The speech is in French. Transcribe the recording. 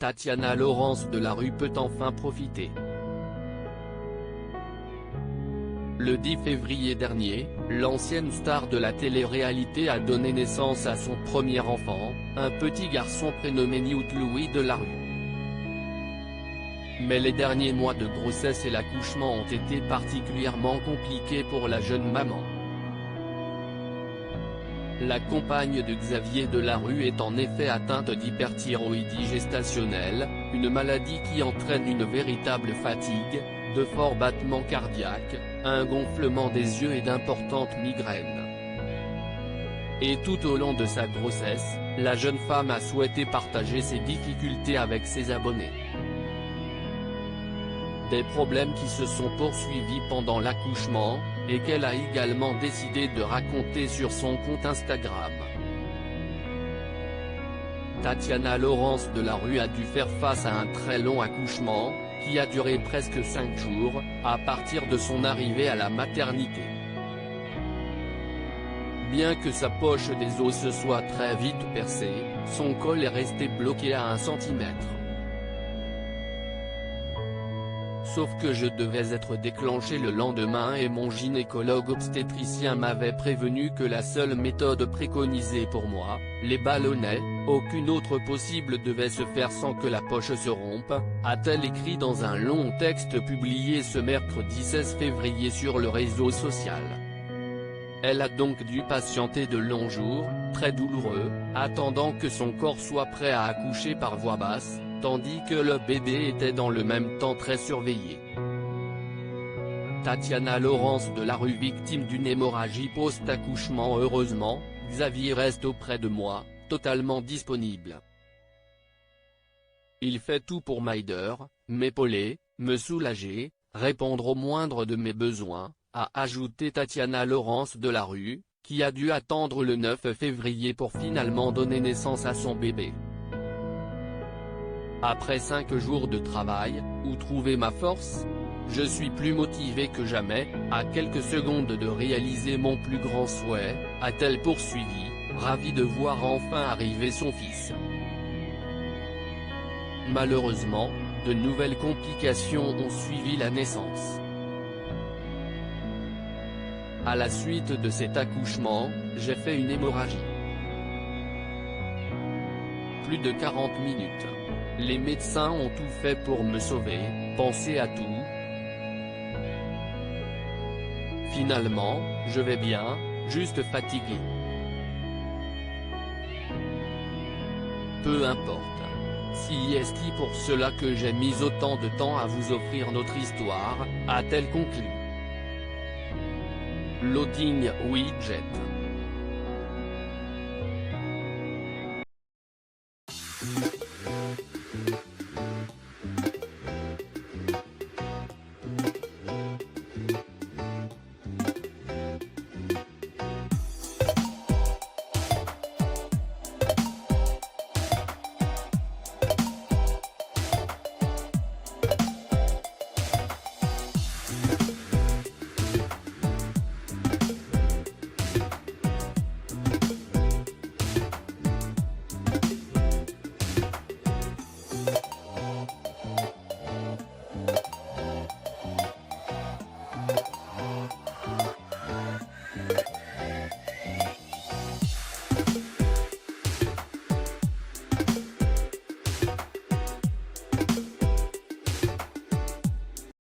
Tatiana Laurence de la Rue peut enfin profiter. Le 10 février dernier, l'ancienne star de la télé-réalité a donné naissance à son premier enfant, un petit garçon prénommé Newt Louis de la Rue. Mais les derniers mois de grossesse et l'accouchement ont été particulièrement compliqués pour la jeune maman. La compagne de Xavier de la Rue est en effet atteinte d'hyperthyroïdie gestationnelle, une maladie qui entraîne une véritable fatigue, de forts battements cardiaques, un gonflement des yeux et d'importantes migraines. Et tout au long de sa grossesse, la jeune femme a souhaité partager ses difficultés avec ses abonnés. Des problèmes qui se sont poursuivis pendant l'accouchement, et qu'elle a également décidé de raconter sur son compte Instagram. Tatiana Laurence de la Rue a dû faire face à un très long accouchement, qui a duré presque 5 jours, à partir de son arrivée à la maternité. Bien que sa poche des os se soit très vite percée, son col est resté bloqué à 1 centimètre. Sauf que je devais être déclenché le lendemain et mon gynécologue obstétricien m'avait prévenu que la seule méthode préconisée pour moi, les ballonnets, aucune autre possible devait se faire sans que la poche se rompe, a-t-elle écrit dans un long texte publié ce mercredi 16 février sur le réseau social. Elle a donc dû patienter de longs jours, très douloureux, attendant que son corps soit prêt à accoucher par voie basse, tandis que le bébé était dans le même temps très surveillé. Tatiana Laurence de la Rue victime d'une hémorragie post-accouchement. Heureusement, Xavier reste auprès de moi, totalement disponible. Il fait tout pour m'aider, m'épauler, me soulager, répondre au moindre de mes besoins, a ajouté Tatiana Laurence de la Rue, qui a dû attendre le 9 février pour finalement donner naissance à son bébé. Après 5 jours de travail, où trouver ma force? Je suis plus motivé que jamais, à quelques secondes de réaliser mon plus grand souhait, a-t-elle poursuivi, ravie de voir enfin arriver son fils. Malheureusement, de nouvelles complications ont suivi la naissance. À la suite de cet accouchement, j'ai fait une hémorragie. Plus de 40 minutes. Les médecins ont tout fait pour me sauver, pensé à tout. Finalement, je vais bien, juste fatigué. Peu importe. Si est-ce pour cela que j'ai mis autant de temps à vous offrir notre histoire, a-t-elle conclu. Loading widget.